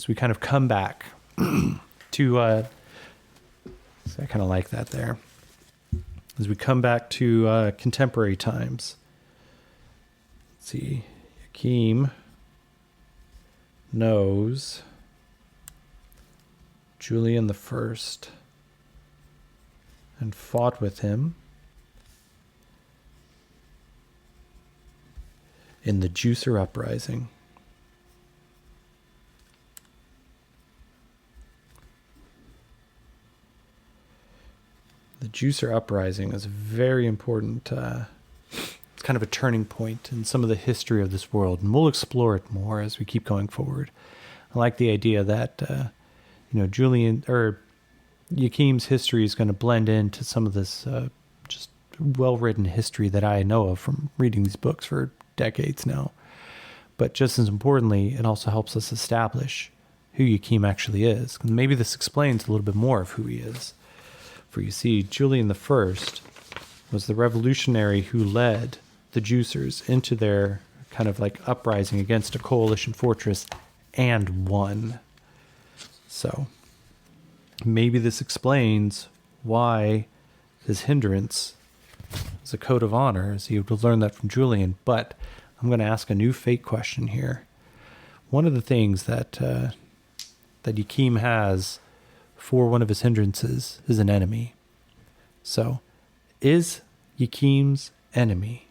as we kind of come back to, so I kind of like that there. As we come back to contemporary times. Let's see. Yakim knows Julian the First and fought with him in the Juicer Uprising. The Juicer Uprising is very important. It's kind of a turning point in some of the history of this world, and we'll explore it more as we keep going forward. I like the idea that Julian or Yakim's history is going to blend into some of this just well-written history that I know of from reading these books for decades now. But just as importantly, it also helps us establish who Yakim actually is. And maybe this explains a little bit more of who he is. For you see, Julian the First was the revolutionary who led the Juicers into their kind of like uprising against a coalition fortress and won. So maybe this explains why his hindrance is a code of honor, as he would learn that from Julian. But I'm going to ask a new fate question here. One of the things that Yakim has for one of his hindrances is an enemy. So, is Yakim's enemy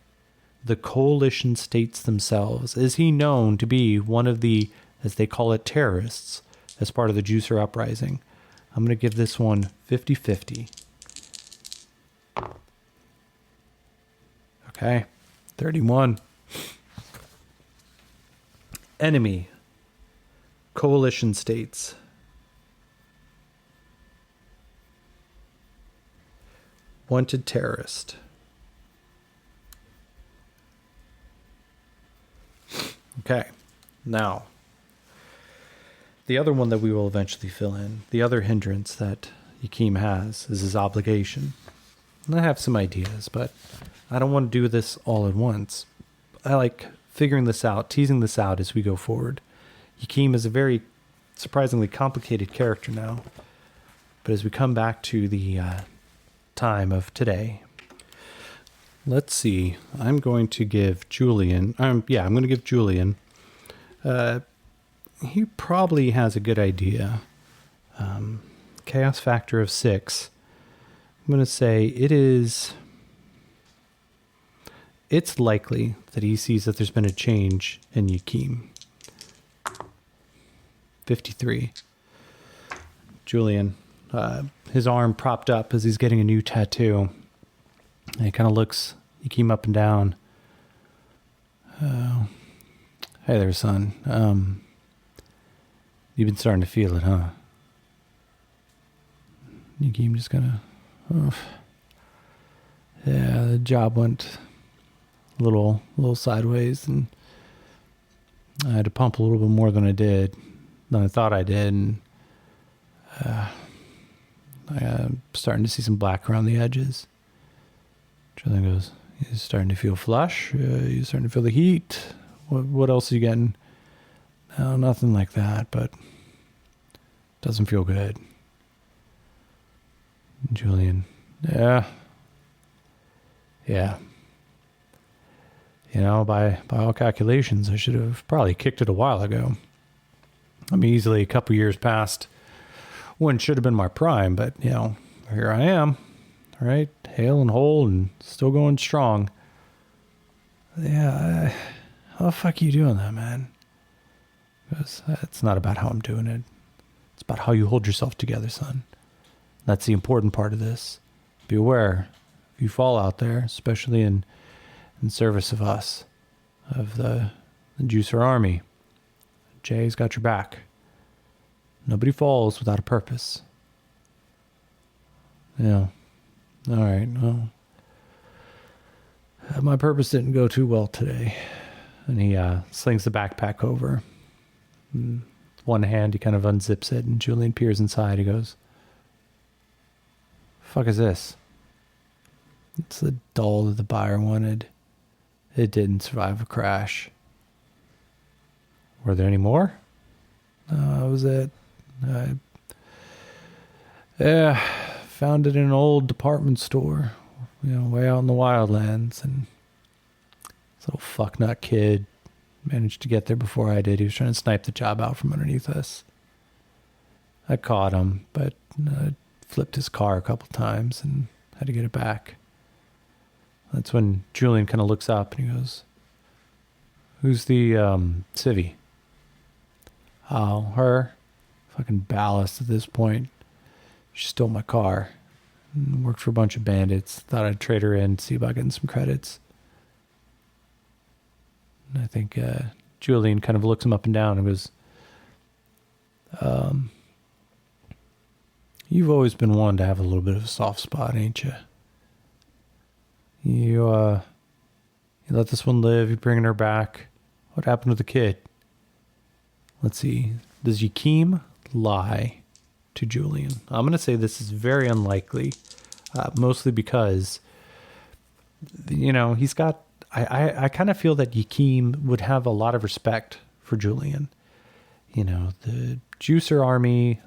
the coalition states themselves? Is he known to be one of the, as they call it, terrorists as part of the Juicer Uprising? I'm going to give this one 50-50. Okay, 31. Enemy, coalition states. Wanted terrorist. Okay, now, the other one that we will eventually fill in, the other hindrance that Yakim has is his obligation. And I have some ideas, but I don't want to do this all at once. I like figuring this out, teasing this out as we go forward. Yakim is a very surprisingly complicated character now, but as we come back to the time of today, let's see. I'm going to give Julian. I'm going to give Julian. He probably has a good idea. Chaos factor of 6. I'm going to say it's likely that he sees that there's been a change in Yakim. 53. Julian, his arm propped up as he's getting a new tattoo. And he kind of looks Yakim up and down. Hey there, son. You've been starting to feel it, huh? Yakim just kind of... yeah, the job went a little sideways, and I had to pump a little bit more than I thought I did, and I'm starting to see some black around the edges. Julian goes, "You starting to feel flush? You starting to feel the heat? What else are you getting?" "No, nothing like that, but doesn't feel good." Julian, yeah. By all calculations, I should have probably kicked it a while ago. I mean, easily a couple years past when should have been my prime, but, here I am, right? Hale and whole and still going strong. Yeah, how the fuck are you doing that, man? Because it's not about how I'm doing it. It's about how you hold yourself together, son. That's the important part of this. Be aware, if you fall out there, especially in service of us, of the Juicer Army, Jay's got your back. Nobody falls without a purpose. Yeah. All right. Well, my purpose didn't go too well today. And he slings the backpack over. And with one hand, he kind of unzips it, and Julian peers inside. He goes, "Fuck is this?" "It's the doll that the buyer wanted. It didn't survive a crash." "Were there any more?" That was it. I, yeah, found it in an old department store, way out in the wildlands, and this little fucknut kid managed to get there before I did. He was trying to snipe the job out from underneath us. I caught him, but flipped his car a couple times and had to get it back. That's when Julian kind of looks up and he goes, "Who's the civvy?" "Oh, her. Fucking ballast at this point. She stole my car. Worked for a bunch of bandits. Thought I'd trade her in, see about getting some credits." And I think Julian kind of looks him up and down and goes, "You've always been one to have a little bit of a soft spot, ain't you? You let this one live. You're bringing her back. What happened with the kid?" Let's see. Does Yakeem lie to Julian? I'm going to say this is very unlikely, mostly because, he's got... I kind of feel that Yakeem would have a lot of respect for Julian. The Juicer army,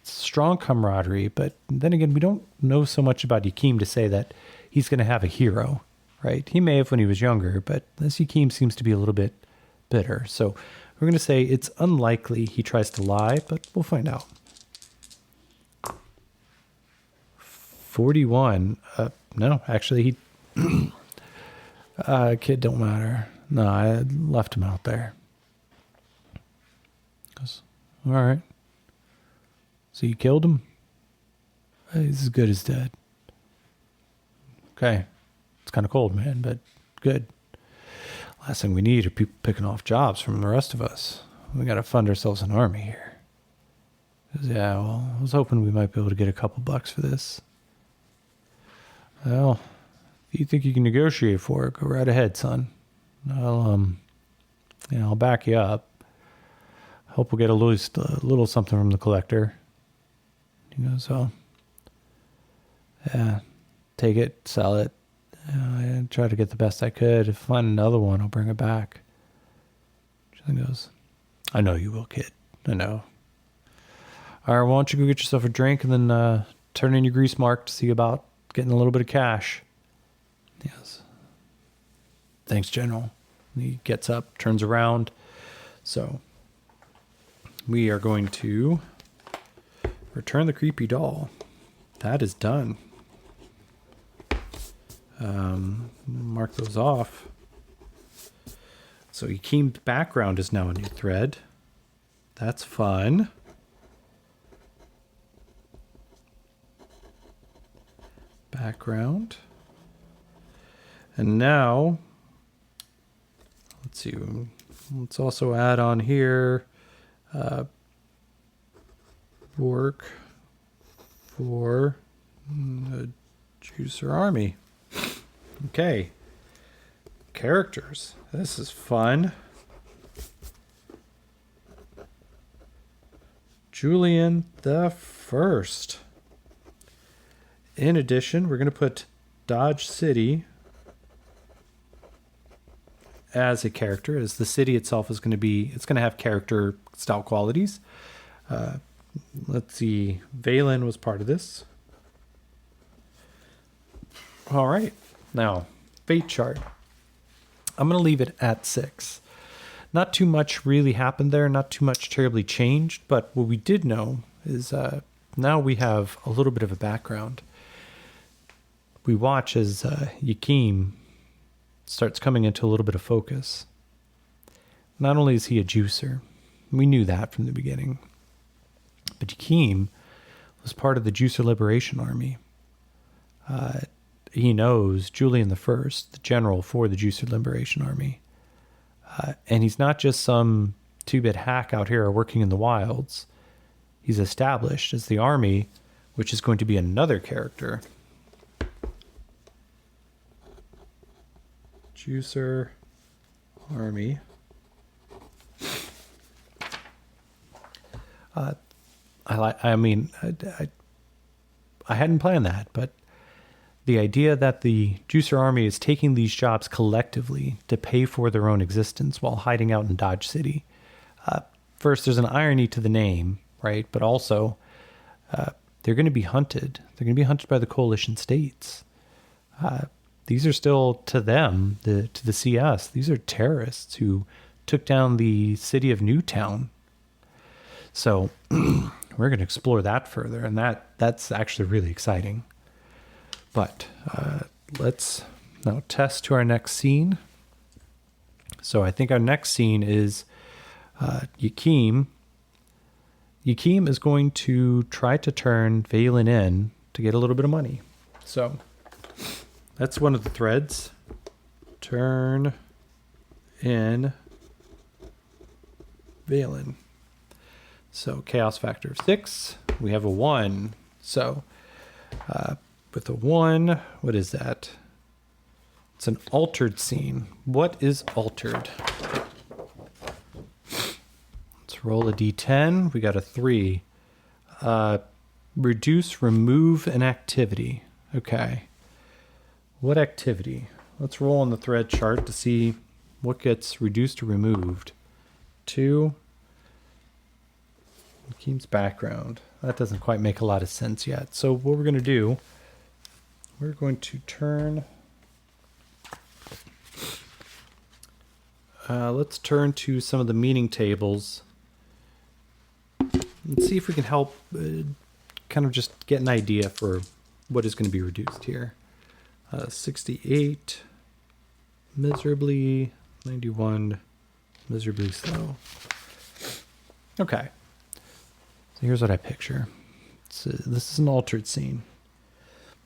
strong camaraderie, but then again, we don't know so much about Yakeem to say that he's going to have a hero, right? He may have when he was younger, but this Yakeem seems to be a little bit bitter. So we're going to say it's unlikely he tries to lie, but we'll find out. 41. No, actually, he... kid don't matter. No, I left him out there. All right. So you killed him? He's as good as dead. Okay. It's kind of cold, man, but good. Last thing we need are people picking off jobs from the rest of us. We got to fund ourselves an army here. I was hoping we might be able to get a couple bucks for this. Well, if you think you can negotiate for it, go right ahead, son. I'll back you up. Hope we'll get at least a little something from the collector. He goes, yeah, take it, sell it. I try to get the best I could. If I find another one, I'll bring it back. Julian goes, "I know you will, kid. I know. All right, why don't you go get yourself a drink and then turn in your grease mark to see about getting a little bit of cash." Yes. "Thanks, General." He gets up, turns around. So we are going to return the creepy doll. That is done. Mark those off. So Yakeem's background is now a new thread. That's fun. Background. And now, let's see. Let's also add on here work for the Juicer Army. Okay. Characters. This is fun. Julian the First. In addition, we're going to put Dodge City as a character, as the city itself is going to be, it's going to have character style qualities. Let's see. Valen was part of this. All right. Now, fate chart. I'm going to leave it at 6. Not too much really happened there. Not too much terribly changed. But what we did know is now we have a little bit of a background. We watch as Yakeem starts coming into a little bit of focus. Not only is he a juicer, we knew that from the beginning, but Yakeem was part of the Juicer Liberation Army. He knows Julian the First, the general for the Juicer Liberation Army. And he's not just some two-bit hack out here working in the wilds. He's established as the army, which is going to be another character. Juicer Army. I hadn't planned that, but the idea that the Juicer Army is taking these jobs collectively to pay for their own existence while hiding out in Dodge City, first, there's an irony to the name, right? But also, they're going to be hunted. They're going to be hunted by the coalition states. These are still, to them, to the CS, these are terrorists who took down the city of Newtown. So we're going to explore that further, and that's actually really exciting. But let's now test to our next scene. So I think our next scene is Yakim. Yakim is going to try to turn Valen in to get a little bit of money. So that's one of the threads. Turn in Valen. So chaos factor of 6. We have a 1. So with a 1, what is that? It's an altered scene. What is altered? Let's roll a d10. We got a 3. Reduce, remove an activity. Okay. What activity? Let's roll on the thread chart to see what gets reduced or removed. 2. Keeps background. That doesn't quite make a lot of sense yet. So what we're going to do, we're going to turn... let's turn to some of the meaning tables. Let's see if we can help kind of just get an idea for what is going to be reduced here. 68, miserably, 91, miserably slow. Okay. So here's what I picture. This is an altered scene.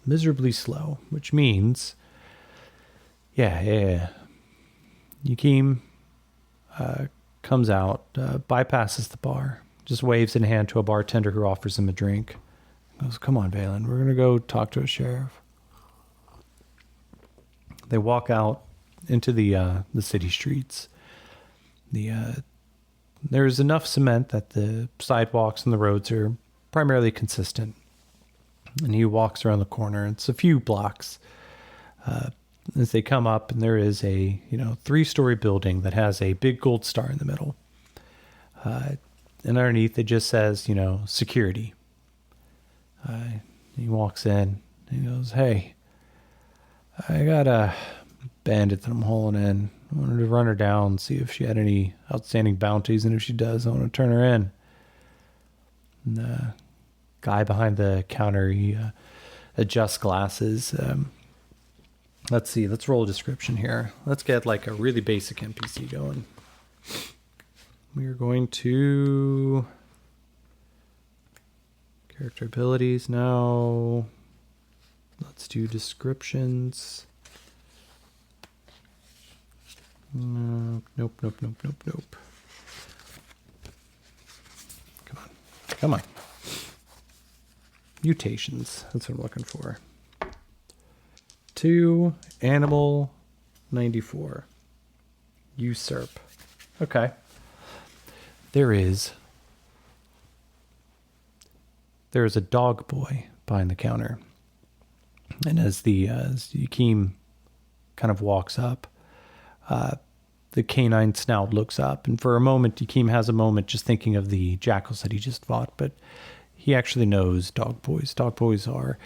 Miserably slow, which means, yeah. Yakim comes out, bypasses the bar, just waves in hand to a bartender who offers him a drink. Goes, "Come on, Valen, we're going to go talk to a sheriff." They walk out into the city streets. There's enough cement that the sidewalks and the roads are primarily consistent. And he walks around the corner. It's a few blocks. As they come up, and there is a 3-story building that has a big gold star in the middle. And underneath it just says, security. He walks in and he goes, "Hey, I got a bandit that I'm hauling in. I wanted to run her down, see if she had any outstanding bounties, and if she does, I want to turn her in." And the guy behind the counter, he adjusts glasses. Let's see. Let's roll a description here. Let's get like a really basic NPC going. We are going to character abilities now. Let's do descriptions. Nope. Come on. Mutations. That's what I'm looking for. 2, animal, 94. Usurp. Okay. There is a dog boy behind the counter. And as Yakim kind of walks up, the canine snout looks up, and for a moment, Yakim has a moment just thinking of the jackals that he just fought, but he actually knows dog boys. Dog boys are,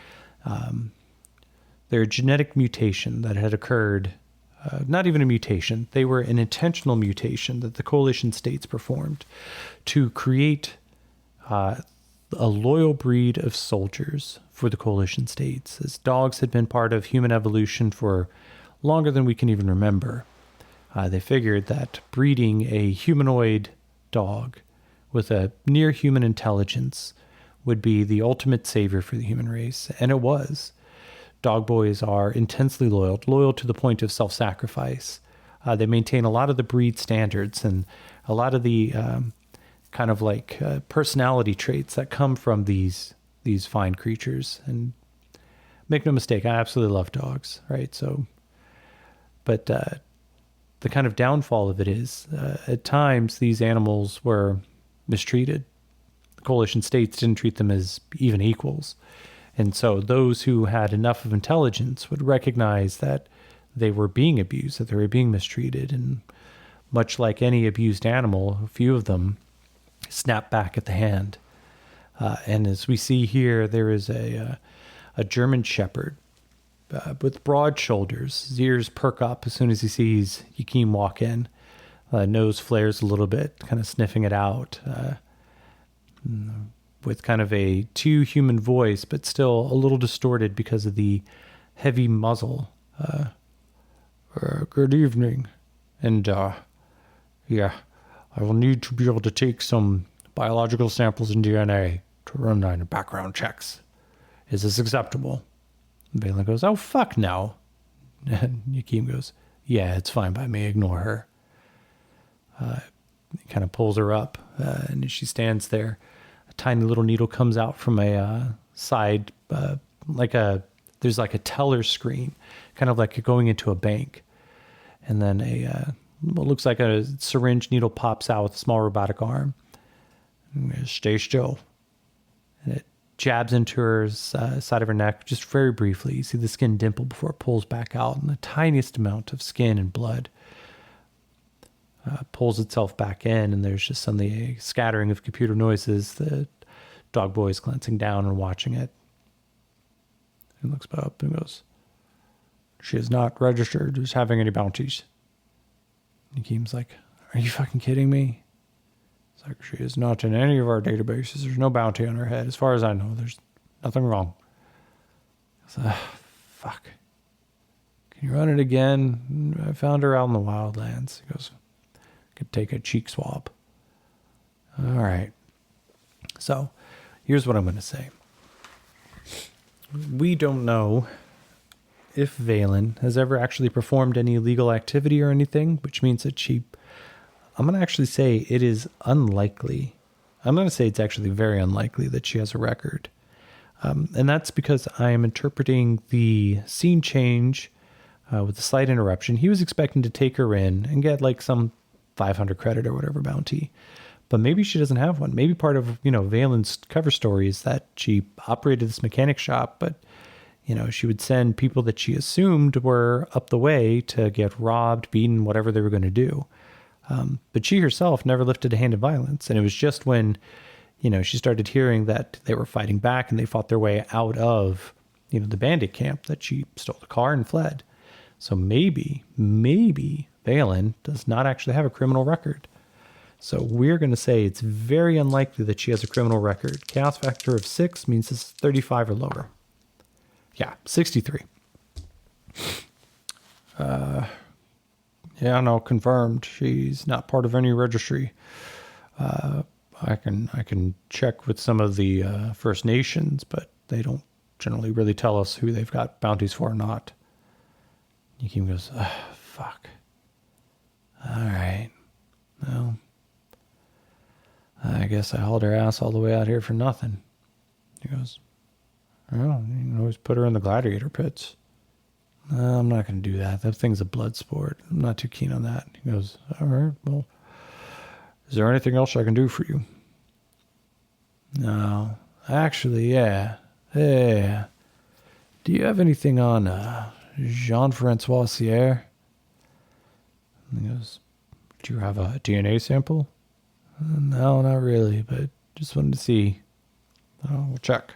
they're a genetic mutation that had occurred, not even a mutation, they were an intentional mutation that the coalition states performed to create a loyal breed of soldiers for the coalition states, as dogs had been part of human evolution for longer than we can even remember. They figured that breeding a humanoid dog with a near human intelligence would be the ultimate savior for the human race. And it was. Dog boys are intensely loyal to the point of self-sacrifice. They maintain a lot of the breed standards and a lot of the kind of like personality traits that come from these fine creatures. And make no mistake, I absolutely love dogs, right? So, but the kind of downfall of it is, at times, these animals were mistreated. The coalition states didn't treat them as even equals. And so those who had enough of intelligence would recognize that they were being abused, that they were being mistreated. And much like any abused animal, a few of them snap back at the hand. And as we see here, there is a German Shepherd with broad shoulders. His ears perk up as soon as he sees Yakim walk in. Nose flares a little bit, kind of sniffing it out, with kind of a too human voice, but still a little distorted because of the heavy muzzle. Good evening. And, yeah, I will need to be able to take some biological samples and DNA to run on background checks. Is this acceptable? And Valen goes, oh, fuck no. And Yakim goes, yeah, it's fine by me. Ignore her. He kind of pulls her up, and as she stands there, a tiny little needle comes out from a side, there's like a teller screen, kind of like you're going into a bank. And then what looks like a syringe needle pops out with a small robotic arm. Stay still. And it jabs into her side of her neck just very briefly. You see the skin dimple before it pulls back out, and the tiniest amount of skin and blood pulls itself back in, and there's just suddenly a scattering of computer noises. The dog boy is glancing down and watching it. He looks up and goes, she is not registered as having any bounties. Yakim's like, are you fucking kidding me? It's like, she is not in any of our databases. There's no bounty on her head. As far as I know, there's nothing wrong. I was like, fuck. Can you run it again? I found her out in the wildlands. He goes, could take a cheek swab. All right. So here's what I'm going to say. We don't know if Valen has ever actually performed any illegal activity or anything, which means that I'm going to actually say it is unlikely. I'm going to say it's actually very unlikely that she has a record. And that's because I am interpreting the scene change with a slight interruption. He was expecting to take her in and get like some 500 credit or whatever bounty. But maybe she doesn't have one. Maybe part of, Valen's cover story is that she operated this mechanic shop, but, she would send people that she assumed were up the way to get robbed, beaten, whatever they were going to do. But she herself never lifted a hand of violence. And it was just when, she started hearing that they were fighting back and they fought their way out of, the bandit camp that she stole the car and fled. So maybe Valen does not actually have a criminal record. So we're going to say it's very unlikely that she has a criminal record. Chaos factor of 6 means it's 35 or lower. Yeah, 63. Yeah, no, confirmed. She's not part of any registry. I can check with some of the First Nations, but they don't generally really tell us who they've got bounties for or not. Yakim goes, fuck. All right. Well, I guess I hauled her ass all the way out here for nothing. He goes, well, you can always put her in the gladiator pits. No, I'm not going to do that. That thing's a blood sport. I'm not too keen on that. He goes, all right, well, is there anything else I can do for you? No, actually, yeah. Yeah. Do you have anything on Jean-Francois Sierre? And he goes, do you have a DNA sample? No, not really, but just wanted to see. Oh, we'll check.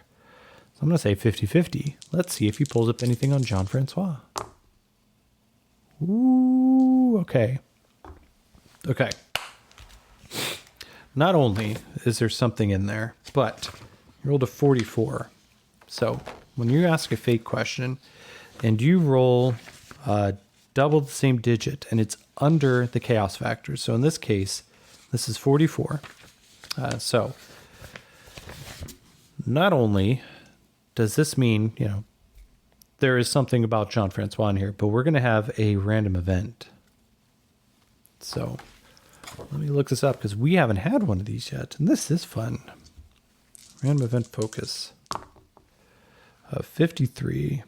So I'm going to say 50-50. Let's see if he pulls up anything on Jean-Francois. Ooh, okay. Okay. Not only is there something in there, but you rolled a 44. So when you ask a fake question and you roll double the same digit and it's under the chaos factor. So in this case, this is 44. So not only does this mean, there is something about Jean-Francois in here, but we're going to have a random event. So let me look this up because we haven't had one of these yet. And this is fun. Random event focus. 53.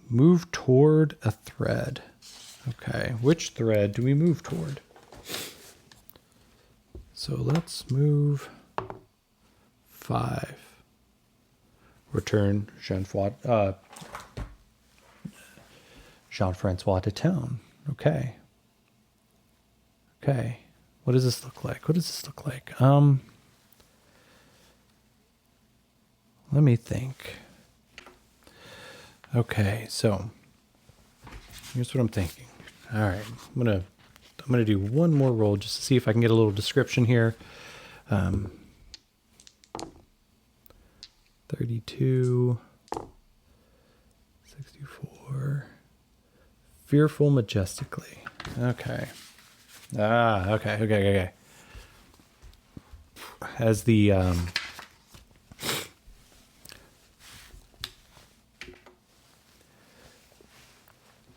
Move toward a thread. Okay. Which thread do we move toward? So let's move 5. Return Jean-Francois to town. Okay. Okay. What does this look like? let me think. Okay, so here's what I'm thinking. All right, I'm gonna do one more roll just to see if I can get a little description here. 32, 64, fearful majestically. Okay. Okay. As the all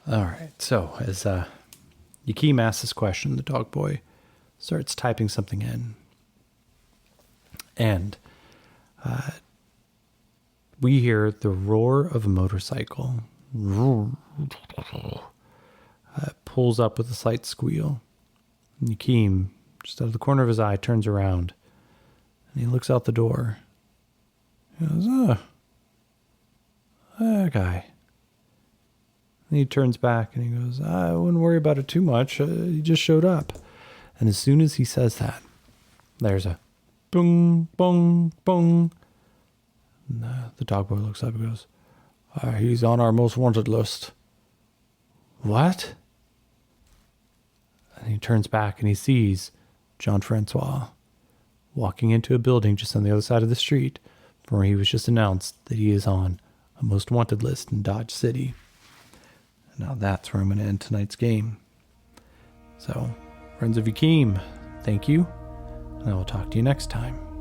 right, so as Yakeem asks this question, the dog boy starts typing something in. And we hear the roar of a motorcycle. Pulls up with a slight squeal. And Yakeem, just out of the corner of his eye, turns around. And he looks out the door. He goes, that guy. And he turns back and he goes, I wouldn't worry about it too much. He just showed up. And as soon as he says that, there's a boom, boom, boom. And the dog boy looks up and goes, he's on our most wanted list. What? And he turns back and he sees Jean Francois walking into a building just on the other side of the street from where he was just announced that he is on a most wanted list in Dodge City. And now that's where I'm going to end tonight's game. So, friends of Yakeem, thank you, and I will talk to you next time.